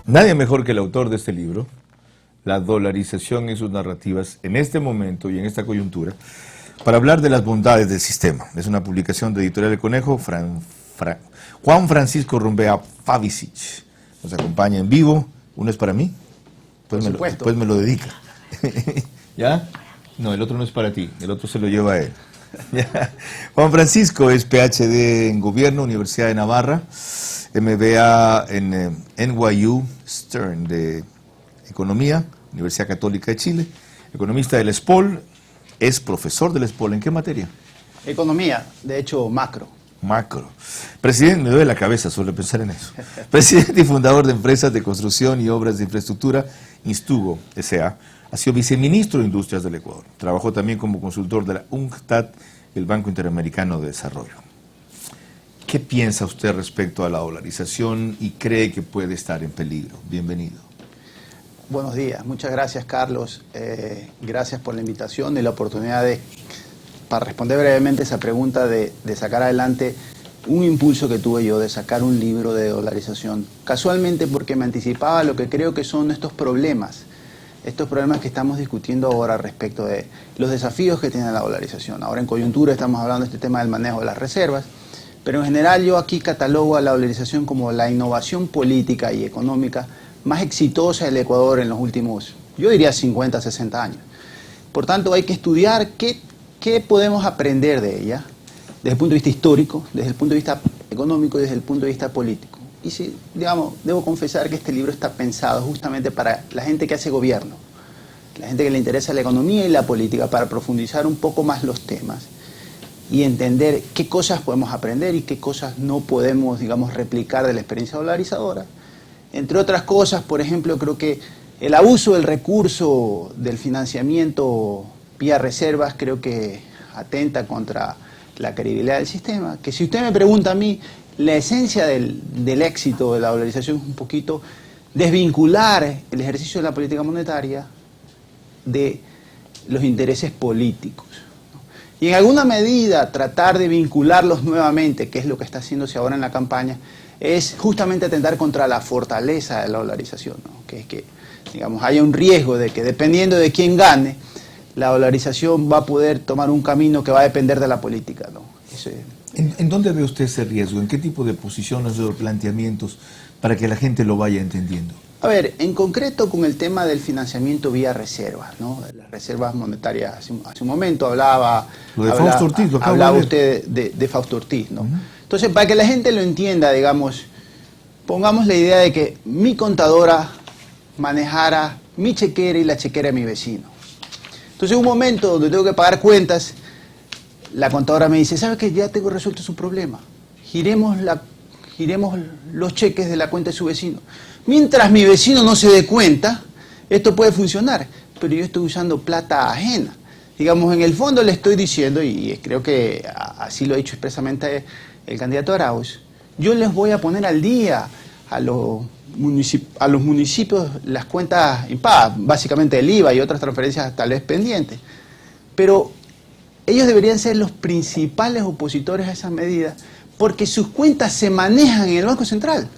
Nadie mejor que el autor de este libro, La dolarización y sus narrativas, en este momento y en esta coyuntura, para hablar de las bondades del sistema. Es una publicación de Editorial El Conejo. Juan Francisco Rumbea Fabicic nos acompaña en vivo. Uno es para mí, después me lo dedica. ¿Ya? No, el otro no es para ti, el otro se lo lleva a él. ¿Ya? Juan Francisco es PhD en Gobierno, Universidad de Navarra, MBA en NYU Stern de Economía, Universidad Católica de Chile, economista del SPOL, es profesor del SPOL. ¿En qué materia? Economía, de hecho macro. Macro. Presidente, me duele la cabeza solo pensar en eso. Presidente y fundador de empresas de construcción y obras de infraestructura, Instugo S.A., ha sido viceministro de Industrias del Ecuador. Trabajó también como consultor de la UNCTAD, el Banco Interamericano de Desarrollo. ¿Qué piensa usted respecto a la dolarización y cree que puede estar en peligro? Bienvenido. Buenos días, muchas gracias Carlos. Gracias por la invitación y la oportunidad para responder brevemente esa pregunta de sacar adelante un impulso que tuve yo de sacar un libro de dolarización. Casualmente porque me anticipaba lo que creo que son estos problemas que estamos discutiendo ahora respecto de los desafíos que tiene la dolarización. Ahora en coyuntura estamos hablando de este tema del manejo de las reservas, pero en general yo aquí catalogo a la dolarización como la innovación política y económica más exitosa del Ecuador en los últimos, yo diría 50, 60 años. Por tanto hay que estudiar qué podemos aprender de ella desde el punto de vista histórico, desde el punto de vista económico y desde el punto de vista político. Y si, digamos, debo confesar que este libro está pensado justamente para la gente que hace gobierno, la gente que le interesa la economía y la política, para profundizar un poco más los temas y entender qué cosas podemos aprender y qué cosas no podemos, digamos, replicar de la experiencia dolarizadora. Entre otras cosas, por ejemplo, creo que el abuso del recurso del financiamiento vía reservas creo que atenta contra la credibilidad del sistema, que si usted me pregunta a mí, la esencia del éxito de la dolarización es un poquito desvincular el ejercicio de la política monetaria de los intereses políticos, ¿no? Y en alguna medida tratar de vincularlos nuevamente, que es lo que está haciéndose ahora en la campaña, es justamente atentar contra la fortaleza de la dolarización, ¿no? Que es que, digamos, haya un riesgo de que dependiendo de quién gane, la dolarización va a poder tomar un camino que va a depender de la política, ¿no? ¿En dónde ve usted ese riesgo? ¿En qué tipo de posiciones o planteamientos para que la gente lo vaya entendiendo? A ver, en concreto con el tema del financiamiento vía reservas, ¿no? Las reservas monetarias, hace un momento hablaba usted de Fausto Ortiz, ¿no? Entonces, para que la gente lo entienda, digamos, pongamos la idea de que mi contadora manejara mi chequera y la chequera de mi vecino. Entonces, en un momento donde tengo que pagar cuentas, la contadora me dice, ¿sabe qué? Ya tengo resuelto su problema. Giremos los cheques de la cuenta de su vecino. Mientras mi vecino no se dé cuenta, esto puede funcionar, pero yo estoy usando plata ajena. Digamos, en el fondo le estoy diciendo, y creo que así lo ha dicho expresamente el candidato Arauz, yo les voy a poner al día a los municipios las cuentas impagadas, básicamente el IVA y otras transferencias tal vez pendientes. Pero ellos deberían ser los principales opositores a esa medida porque sus cuentas se manejan en el Banco Central.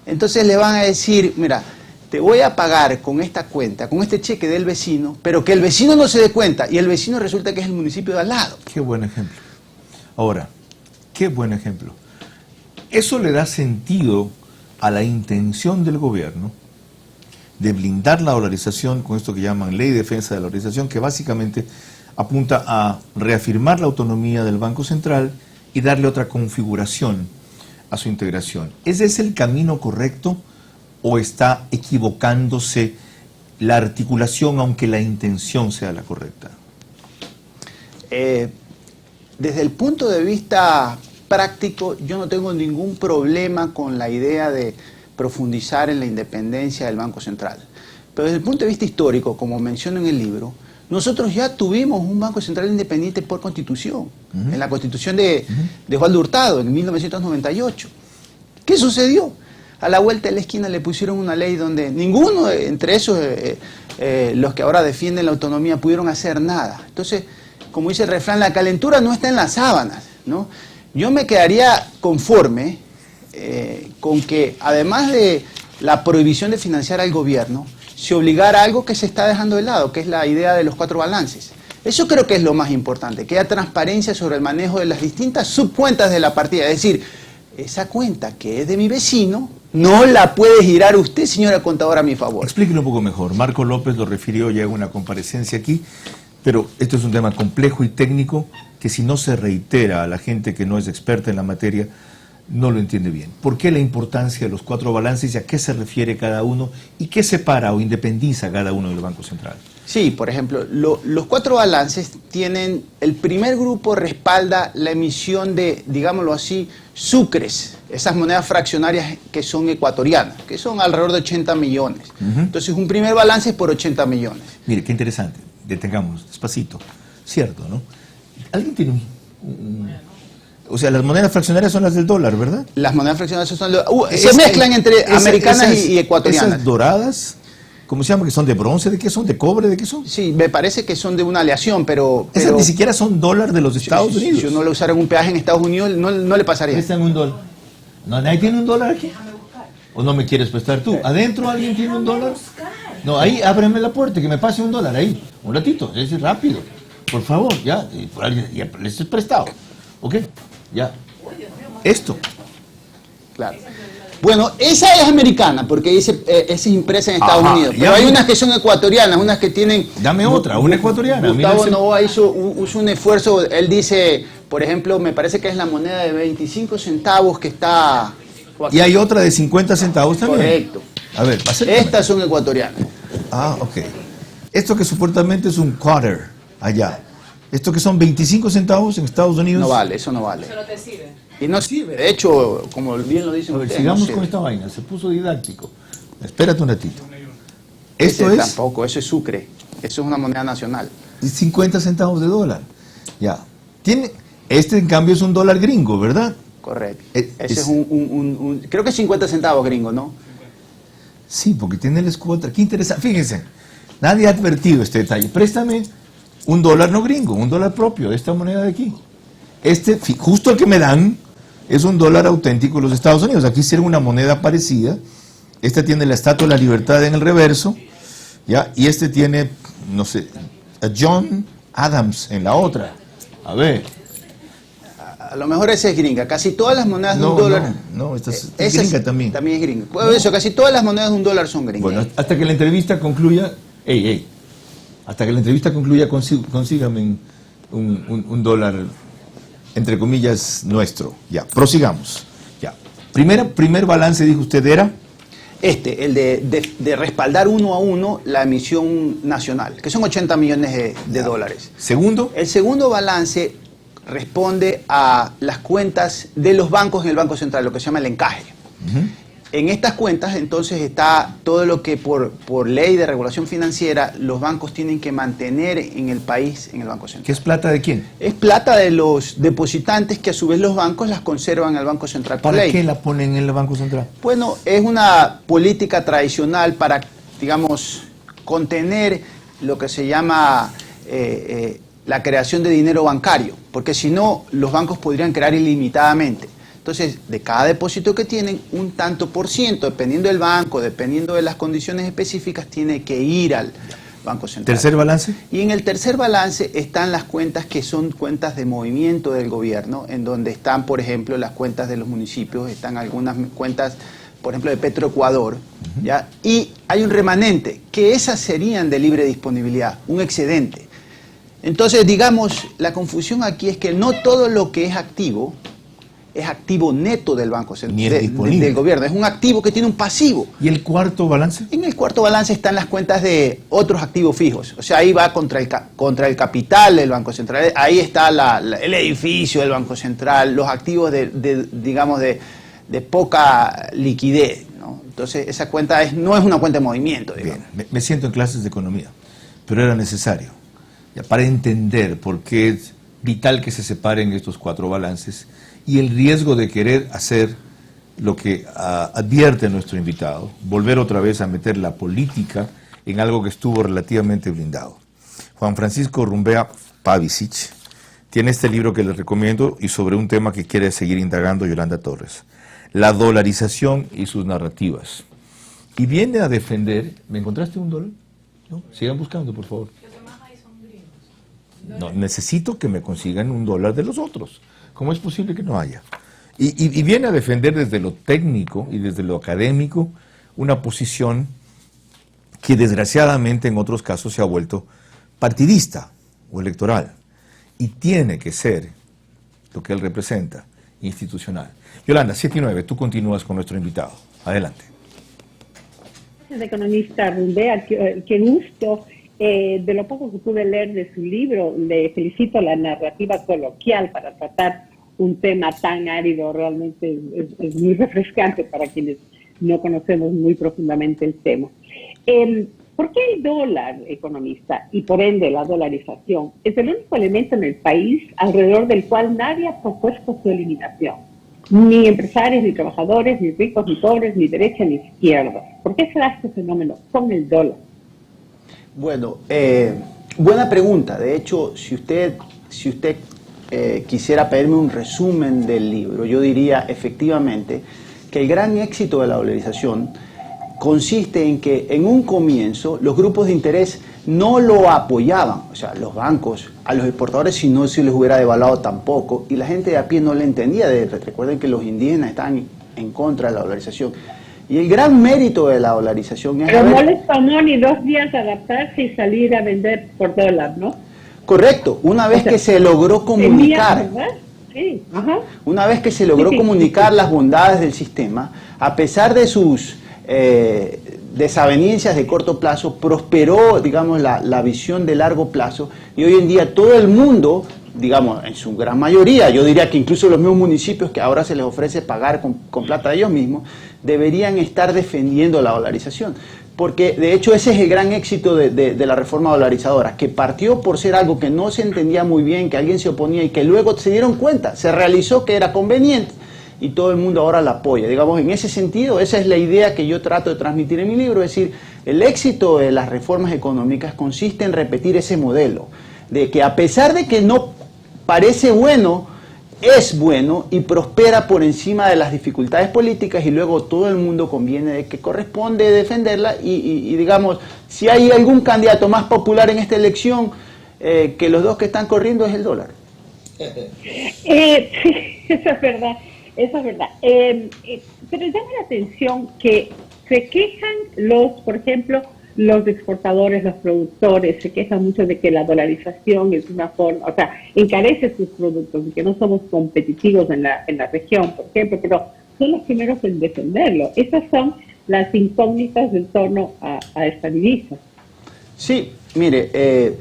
Entonces le van a decir, mira, te voy a pagar con esta cuenta, con este cheque del vecino, pero que el vecino no se dé cuenta y el vecino resulta que es el municipio de al lado. Qué buen ejemplo. Ahora, qué buen ejemplo. Eso le da sentido a la intención del gobierno de blindar la dolarización con esto que llaman Ley de Defensa de la Dolarización, que básicamente apunta a reafirmar la autonomía del Banco Central y darle otra configuración a su integración. ¿Ese es el camino correcto o está equivocándose la articulación aunque la intención sea la correcta? Desde el punto de vista práctico, yo no tengo ningún problema con la idea de profundizar en la independencia del Banco Central. Pero desde el punto de vista histórico, como menciono en el libro, nosotros ya tuvimos un Banco Central independiente por Constitución, en la Constitución de Osvaldo Hurtado, en 1998. ¿Qué sucedió? A la vuelta de la esquina le pusieron una ley donde ninguno, entre esos, los que ahora defienden la autonomía, pudieron hacer nada. Entonces, como dice el refrán, la calentura no está en las sábanas, ¿no? Yo me quedaría conforme con que, además de la prohibición de financiar al gobierno, se obligara a algo que se está dejando de lado, que es la idea de los 4 balances. Eso creo que es lo más importante, que haya transparencia sobre el manejo de las distintas subcuentas de la partida. Es decir, esa cuenta que es de mi vecino, no la puede girar usted, señora contadora, a mi favor. Explíquelo un poco mejor. Marco López lo refirió ya en una comparecencia aquí, pero esto es un tema complejo y técnico que si no se reitera a la gente que no es experta en la materia, no lo entiende bien. ¿Por qué la importancia de los 4 balances y a qué se refiere cada uno y qué separa o independiza cada uno del Banco Central? Sí, por ejemplo, los 4 balances tienen, el primer grupo respalda la emisión de, digámoslo así, sucres, esas monedas fraccionarias que son ecuatorianas, que son alrededor de 80 millones. Entonces, un primer balance es por 80 millones. Mire, qué interesante. Detengamos despacito. Cierto, ¿no? ¿Alguien tiene o sea, las monedas fraccionarias son las del dólar, ¿verdad? Las monedas fraccionarias son se mezclan entre americanas y ecuatorianas. Esas doradas, ¿cómo se llama? ¿Que son de bronce? ¿De qué son? ¿De cobre? ¿De qué son? Sí, me parece que son de una aleación, pero esas ni siquiera son dólar de los Estados Unidos. Si uno lo usara en un peaje en Estados Unidos, no le pasaría. Prestan un dólar. ¿No, nadie tiene un dólar aquí? ¿O no me quieres prestar tú? ¿Adentro alguien tiene un dólar? No, ahí ábreme la puerta, que me pase un dólar ahí. Un ratito, es rápido. Por favor, ya, ya les he prestado. ¿Ok? Ya. Esto. Claro. Bueno, esa es americana, porque es impresa en Estados Unidos. Pero hay unas que son ecuatorianas, unas que tienen... Dame otra, una ecuatoriana. Gustavo Novoa hizo un esfuerzo, él dice, por ejemplo, me parece que es la moneda de 25 centavos que está... Y hay otra de 50 centavos también. Correcto. A ver, estas son ecuatorianas. Ah, ok. Esto que supuestamente es un quarter allá. Esto que son 25 centavos en Estados Unidos. No vale, eso no vale. Eso no te sirve. Y no sirve. De hecho, como bien lo dicen ustedes, sigamos no con esta vaina. Se puso didáctico. Espérate un ratito. Esto es... Tampoco, eso es sucre. Eso es una moneda nacional. 50 centavos de dólar. Ya. Este en cambio es un dólar gringo, ¿verdad? Correcto. Ese es creo que es 50 centavos gringo, ¿no? Sí, porque tiene el escudo. Qué interesante. Fíjense, nadie ha advertido este detalle. Préstame un dólar no gringo, un dólar propio de esta moneda de aquí. Justo el que me dan, es un dólar auténtico de los Estados Unidos. Aquí hicieron una moneda parecida. Esta tiene la Estatua de la Libertad en el reverso, ¿ya? Y este tiene, no sé, a John Adams en la otra. A ver. A lo mejor esa es gringa. Casi todas las monedas de un dólar... No, esta es gringa también. También es gringa. Bueno, eso, casi todas las monedas de un dólar son gringas. Bueno, hasta que la entrevista concluya... Hasta que la entrevista concluya, consígame un dólar, entre comillas, nuestro. Ya, prosigamos. Ya. Primer balance, dijo usted, era... El de respaldar 1 a 1 la emisión nacional, que son 80 millones de dólares. ¿Segundo? El segundo balance responde a las cuentas de los bancos en el Banco Central, lo que se llama el encaje. En estas cuentas, entonces, está todo lo que por ley de regulación financiera los bancos tienen que mantener en el país, en el Banco Central. ¿Qué es plata de quién? Es plata de los depositantes que a su vez los bancos las conservan en el Banco Central por ley. ¿Para qué la ponen en el Banco Central? Bueno, es una política tradicional para, digamos, contener lo que se llama la creación de dinero bancario, porque si no, los bancos podrían crear ilimitadamente. Entonces, de cada depósito que tienen, un tanto por ciento, dependiendo del banco, dependiendo de las condiciones específicas, tiene que ir al Banco Central. ¿Tercer balance? Y en el tercer balance están las cuentas que son cuentas de movimiento del gobierno, en donde están, por ejemplo, las cuentas de los municipios, están algunas cuentas, por ejemplo, de Petroecuador, ¿ya? Y hay un remanente, que esas serían de libre disponibilidad, un excedente. Entonces, digamos, la confusión aquí es que no todo lo que es activo neto del Banco Central, del gobierno. Es un activo que tiene un pasivo. ¿Y el cuarto balance? En el cuarto balance están las cuentas de otros activos fijos. O sea, ahí va contra el capital del Banco Central. Ahí está el edificio del Banco Central, los activos de poca liquidez, ¿no? Entonces, esa cuenta no es una cuenta de movimiento, digamos. Bien, me siento en clases de economía, pero era necesario, ya, para entender por qué es vital que se separen estos cuatro balances y el riesgo de querer hacer lo que advierte nuestro invitado, volver otra vez a meter la política en algo que estuvo relativamente blindado. Juan Francisco Rumbea Pavicic tiene este libro que les recomiendo y sobre un tema que quiere seguir indagando Yolanda Torres, la dolarización y sus narrativas. y viene a defender... ¿Me encontraste un dólar? No, sigan buscando, por favor. Los demás ahí son gringos. No, necesito que me consigan un dólar de los otros. ¿Cómo es posible que no haya? Y viene a defender desde lo técnico y desde lo académico una posición que desgraciadamente en otros casos se ha vuelto partidista o electoral. Y tiene que ser lo que él representa, institucional. Yolanda, 7 y 9, tú continúas con nuestro invitado. Adelante. Gracias, economista Rumbea, qué gusto. De lo poco que pude leer de su libro, le felicito la narrativa coloquial para tratar un tema tan árido. Realmente es muy refrescante para quienes no conocemos muy profundamente el tema. ¿Por qué el dólar, economista, y por ende la dolarización, es el único elemento en el país alrededor del cual nadie ha propuesto su eliminación? Ni empresarios, ni trabajadores, ni ricos, ni pobres, ni derecha, ni izquierda. ¿Por qué se da este fenómeno con el dólar? Bueno, buena pregunta. De hecho, si usted quisiera pedirme un resumen del libro, yo diría efectivamente que el gran éxito de la dolarización consiste en que en un comienzo los grupos de interés no lo apoyaban, o sea, los bancos, a los exportadores si no se les hubiera devaluado tampoco, y la gente de a pie no le entendía. Recuerden que los indígenas están en contra de la dolarización. Y el gran mérito de la dolarización es... Pero no les tomó ni 2 días adaptarse y salir a vender por dólar, ¿no? Correcto, una vez que se logró comunicar, sí, ajá. Una vez que se logró comunicar las bondades del sistema, a pesar de sus desavenencias de corto plazo, prosperó, digamos, la visión de largo plazo, y hoy en día todo el mundo, digamos, en su gran mayoría, yo diría que incluso los mismos municipios que ahora se les ofrece pagar con plata de ellos mismos, deberían estar defendiendo la dolarización. Porque de hecho ese es el gran éxito de la reforma dolarizadora, que partió por ser algo que no se entendía muy bien, que alguien se oponía y que luego se dieron cuenta, se realizó que era conveniente y todo el mundo ahora la apoya. Digamos, en ese sentido, esa es la idea que yo trato de transmitir en mi libro, es decir, el éxito de las reformas económicas consiste en repetir ese modelo, de que a pesar de que no parece bueno, es bueno y prospera por encima de las dificultades políticas, y luego todo el mundo conviene de que corresponde defenderla y digamos, si hay algún candidato más popular en esta elección que los dos que están corriendo es el dólar. Sí, eso es verdad, eso es verdad. Pero llama la atención que se quejan por ejemplo, los exportadores, los productores, se quejan mucho de que la dolarización es una forma, o sea, encarece sus productos y que no somos competitivos en la región, por ejemplo, pero son los primeros en defenderlo. Esas son las incógnitas en torno a esta divisa. Sí, mire,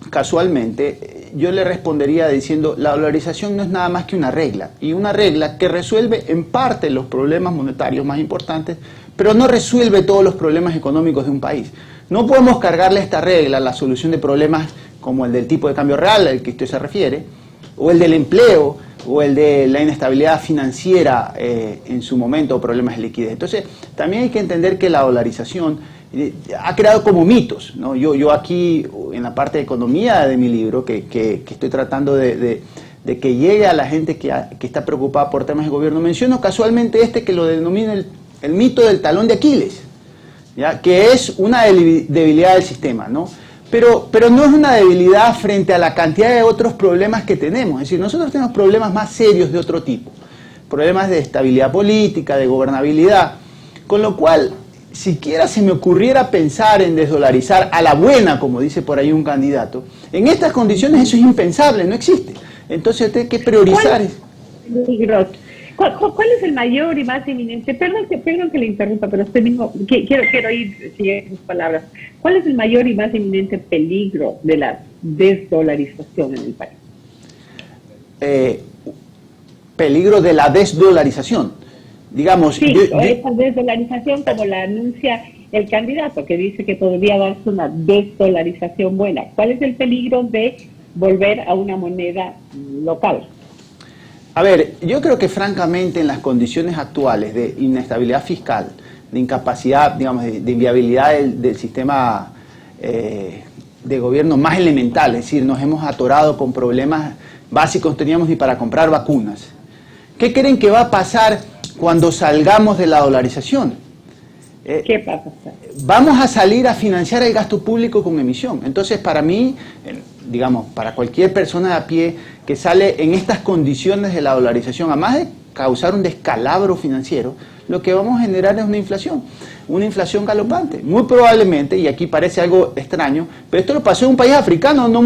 casualmente yo le respondería diciendo la dolarización no es nada más que una regla, y una regla que resuelve en parte los problemas monetarios más importantes, pero no resuelve todos los problemas económicos de un país. No podemos cargarle a esta regla la solución de problemas como el del tipo de cambio real al que usted se refiere, o el del empleo, o el de la inestabilidad financiera en su momento, o problemas de liquidez. Entonces, también hay que entender que la dolarización ha creado como mitos, ¿no? Yo aquí, en la parte de economía de mi libro, que estoy tratando de que llegue a la gente que está preocupada por temas de gobierno, menciono casualmente que lo denomino el mito del talón de Aquiles, ¿ya? Que es una debilidad del sistema, ¿no? Pero no es una debilidad frente a la cantidad de otros problemas que tenemos. Es decir, nosotros tenemos problemas más serios de otro tipo, problemas de estabilidad política, de gobernabilidad, con lo cual, siquiera se me ocurriera pensar en desdolarizar a la buena, como dice por ahí un candidato, en estas condiciones eso es impensable, no existe. Entonces usted hay que priorizar. ¿Cuál es el mayor y más inminente? Perdón que le interrumpa, pero usted mismo, quiero ir siguiendo sus palabras. ¿Cuál es el mayor y más inminente peligro de la desdolarización en el país? Peligro de la desdolarización. Digamos, sí, esa desdolarización como la anuncia el candidato, que dice que podría darse una desdolarización buena. ¿Cuál es el peligro de volver a una moneda local? A ver, yo creo que francamente en las condiciones actuales de inestabilidad fiscal, de incapacidad, digamos, de inviabilidad del sistema de gobierno más elemental, es decir, nos hemos atorado con problemas básicos, teníamos ni para comprar vacunas. ¿Qué creen que va a pasar cuando salgamos de la dolarización? ¿Qué va a pasar? Vamos a salir a financiar el gasto público con emisión. Entonces, para mí, digamos, para cualquier persona de a pie que sale en estas condiciones de la dolarización, además de causar un descalabro financiero, lo que vamos a generar es una inflación galopante. Muy probablemente, y aquí parece algo extraño, pero esto lo pasó en un país africano no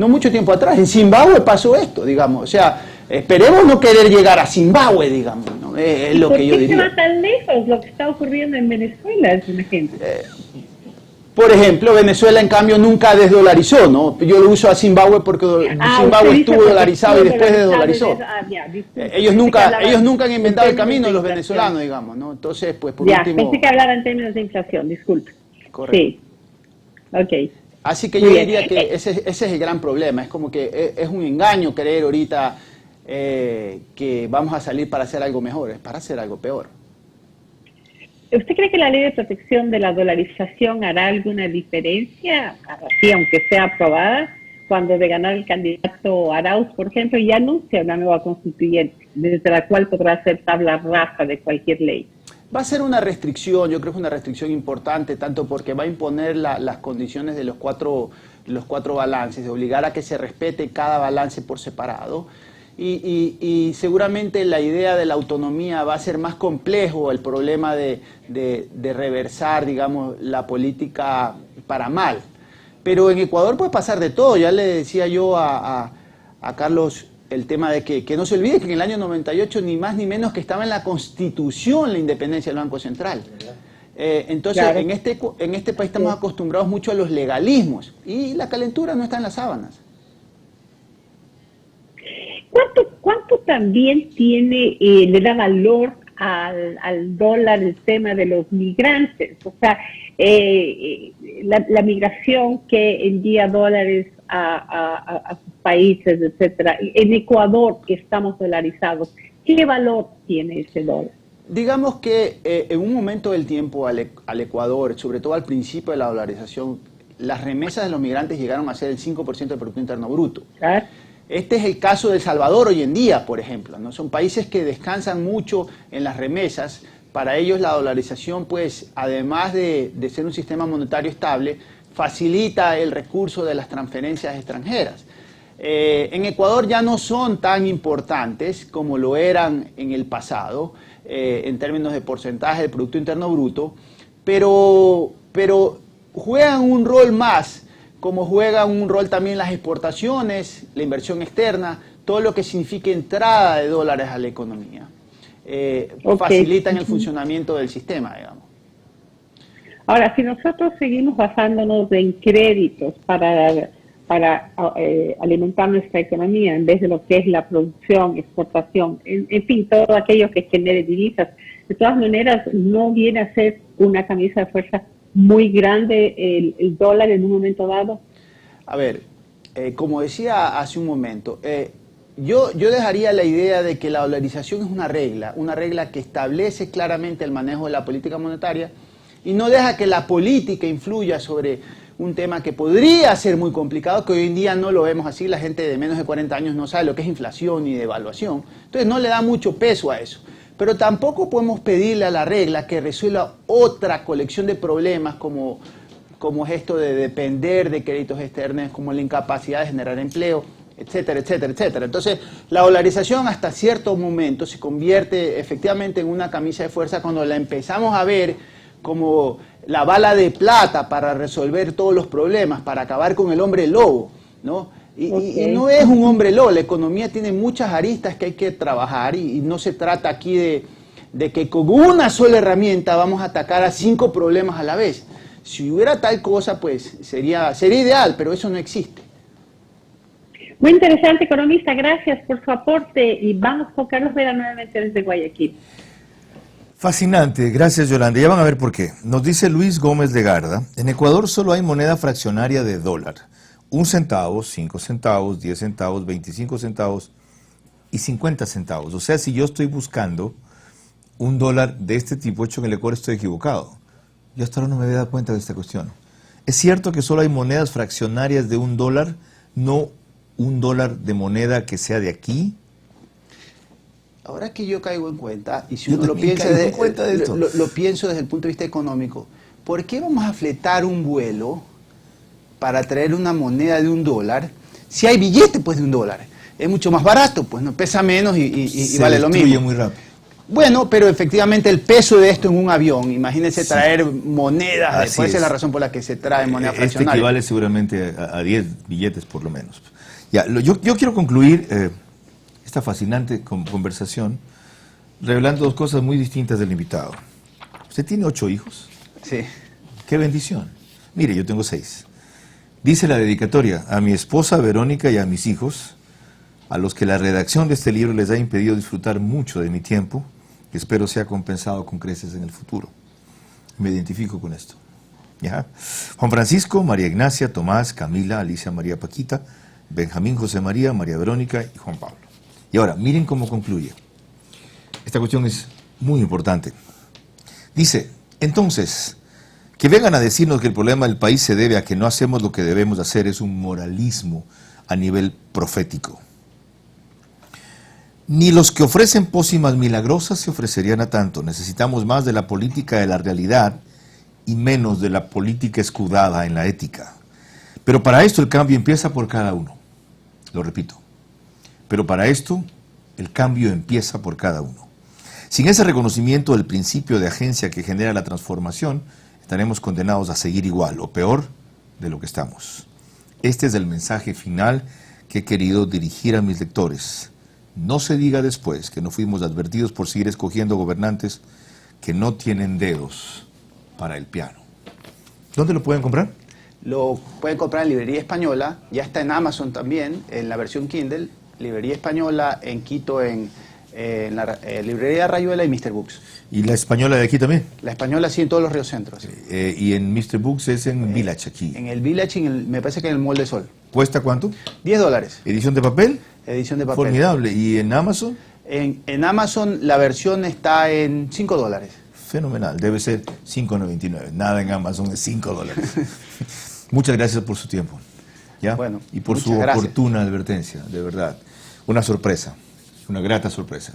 mucho tiempo atrás. En Zimbabue pasó esto, digamos. O sea, esperemos no querer llegar a Zimbabue, digamos, ¿no? Es lo que yo diría. ¿Por qué se va tan lejos? Lo que está ocurriendo en Venezuela es un ejemplo. Por ejemplo, Venezuela, en cambio, nunca desdolarizó, ¿no? Yo lo uso a Zimbabue porque Zimbabue estuvo dolarizado y después desdolarizó. Ellos nunca han inventado el camino, los venezolanos, digamos, ¿no? Entonces, pues, por último... Pensé que hablara en términos de inflación, disculpe. Correcto. Sí. Ok. Así que yo diría que ese es el gran problema. Es como que es un engaño creer ahorita que vamos a salir para hacer algo mejor, es para hacer algo peor. ¿Usted cree que la ley de protección de la dolarización hará alguna diferencia, así aunque sea aprobada, cuando de ganar el candidato Arauz, por ejemplo, ya anuncia una nueva constituyente, desde la cual podrá hacer tabla rasa de cualquier ley? Va a ser una restricción, yo creo que es una restricción importante, tanto porque va a imponer las condiciones de los cuatro balances, de obligar a que se respete cada balance por separado. Y seguramente la idea de la autonomía va a ser más complejo el problema de reversar, digamos, la política para mal. Pero en Ecuador puede pasar de todo. Ya le decía yo a Carlos el tema de que no se olvide que en el año 98 ni más ni menos que estaba en la Constitución la independencia del Banco Central. Entonces, claro, en este país estamos acostumbrados mucho a los legalismos y la calentura no está en las sábanas. ¿Cuánto también le da valor al dólar el tema de los migrantes? O sea, la migración que envía dólares a sus países, etcétera. En Ecuador, que estamos dolarizados, ¿qué valor tiene ese dólar? Digamos que en un momento del tiempo al Ecuador, sobre todo al principio de la dolarización, las remesas de los migrantes llegaron a ser el 5% del Producto Interno Bruto. Claro. Este es el caso de El Salvador hoy en día, por ejemplo, ¿no? Son países que descansan mucho en las remesas. Para ellos la dolarización, pues, además de ser un sistema monetario estable, facilita el recurso de las transferencias extranjeras. En Ecuador ya no son tan importantes como lo eran en el pasado, en términos de porcentaje del Producto Interno Bruto, pero juegan un rol más, como juegan un rol también las exportaciones, la inversión externa, todo lo que signifique entrada de dólares a la economía. Facilitan el funcionamiento del sistema, digamos. Ahora, si nosotros seguimos basándonos en créditos para alimentar nuestra economía, en vez de lo que es la producción, exportación, en fin, todo aquello que genere divisas, de todas maneras, no viene a ser una camisa de fuerza muy grande el dólar en un momento dado. A ver, como decía hace un momento, yo dejaría la idea de que la dolarización es una regla que establece claramente el manejo de la política monetaria y no deja que la política influya sobre un tema que podría ser muy complicado, que hoy en día no lo vemos así. La gente de menos de 40 años no sabe lo que es inflación ni devaluación, entonces no le da mucho peso a eso. Pero tampoco podemos pedirle a la regla que resuelva otra colección de problemas como es esto de depender de créditos externos, como la incapacidad de generar empleo, etcétera, etcétera, etcétera. Entonces, la dolarización hasta cierto momento se convierte efectivamente en una camisa de fuerza cuando la empezamos a ver como la bala de plata para resolver todos los problemas, para acabar con el hombre lobo, ¿no? Y no es un hombre lobo, la economía tiene muchas aristas que hay que trabajar y no se trata aquí de que con una sola herramienta vamos a atacar a 5 problemas a la vez. Si hubiera tal cosa, pues sería ideal, pero eso no existe. Muy interesante, economista, gracias por su aporte y vamos con Carlos Vera nuevamente desde Guayaquil. Fascinante, gracias Yolanda. Ya van a ver por qué. Nos dice Luis Gómez de Garda, en Ecuador solo hay moneda fraccionaria de dólar. 1 centavo, 5 centavos, 10 centavos, 25 centavos y 50 centavos. O sea, si yo estoy buscando un dólar de este tipo hecho en el Ecuador, estoy equivocado. Yo hasta ahora no me había dado cuenta de esta cuestión. Es cierto que solo hay monedas fraccionarias de $1, no un dólar de moneda que sea de aquí. ahora que yo caigo en cuenta, y si Yo uno lo también piensa caigo en cuenta de esto. lo pienso desde el punto de vista económico, ¿por qué vamos a fletar un vuelo para traer una moneda de $1 si hay billete pues de $1? Es mucho más barato, pues no pesa menos y vale lo mismo. Muy rápido. Bueno, pero efectivamente el peso de esto en un avión, imagínense Sí. traer monedas, Así esa es la es. razón por la que se trae moneda Este fraccionaria. equivale seguramente a 10 billetes por lo menos. Ya, yo quiero concluir esta fascinante conversación revelando dos cosas muy distintas del invitado. Usted tiene 8 hijos. Sí. ¡Qué bendición! Mire, yo tengo 6. Dice la dedicatoria: a mi esposa Verónica y a mis hijos, a los que la redacción de este libro les ha impedido disfrutar mucho de mi tiempo, que espero sea compensado con creces en el futuro. Me identifico con esto. ¿Ya? Juan Francisco, María Ignacia, Tomás, Camila, Alicia María Paquita, Benjamín José María, María Verónica y Juan Pablo. Y ahora, miren cómo concluye. Esta cuestión es muy importante. Dice, entonces, que vengan a decirnos que el problema del país se debe a que no hacemos lo que debemos hacer es un moralismo a nivel profético. Ni los que ofrecen pócimas milagrosas se ofrecerían a tanto. Necesitamos más de la política de la realidad y menos de la política escudada en la ética. Pero para esto el cambio empieza por cada uno. Lo repito. Pero para esto el cambio empieza por cada uno. Sin ese reconocimiento del principio de agencia que genera la transformación, estaremos condenados a seguir igual o peor de lo que estamos. Este es el mensaje final que he querido dirigir a mis lectores. No se diga después que no fuimos advertidos por seguir escogiendo gobernantes que no tienen dedos para el piano. ¿Dónde lo pueden comprar? Lo pueden comprar en Librería Española, ya está en Amazon también, en la versión Kindle, Librería Española en Quito, en la Librería Rayuela y Mr. Books. ¿Y la española de aquí también? La Española sí en todos los Ríos Centros. Y en Mr. Books es en Village aquí. En el Village, me parece que en el Mall de Sol. ¿Cuesta cuánto? $10, ¿Edición de papel? edición de papel. Formidable. ¿Y en Amazon? En Amazon la versión está en $5. Fenomenal. Debe ser $5.99. Nada en Amazon es $5. Muchas gracias por su tiempo. ¿Ya? Bueno, y por su muchas gracias. oportuna advertencia, de verdad. Una sorpresa, una grata sorpresa.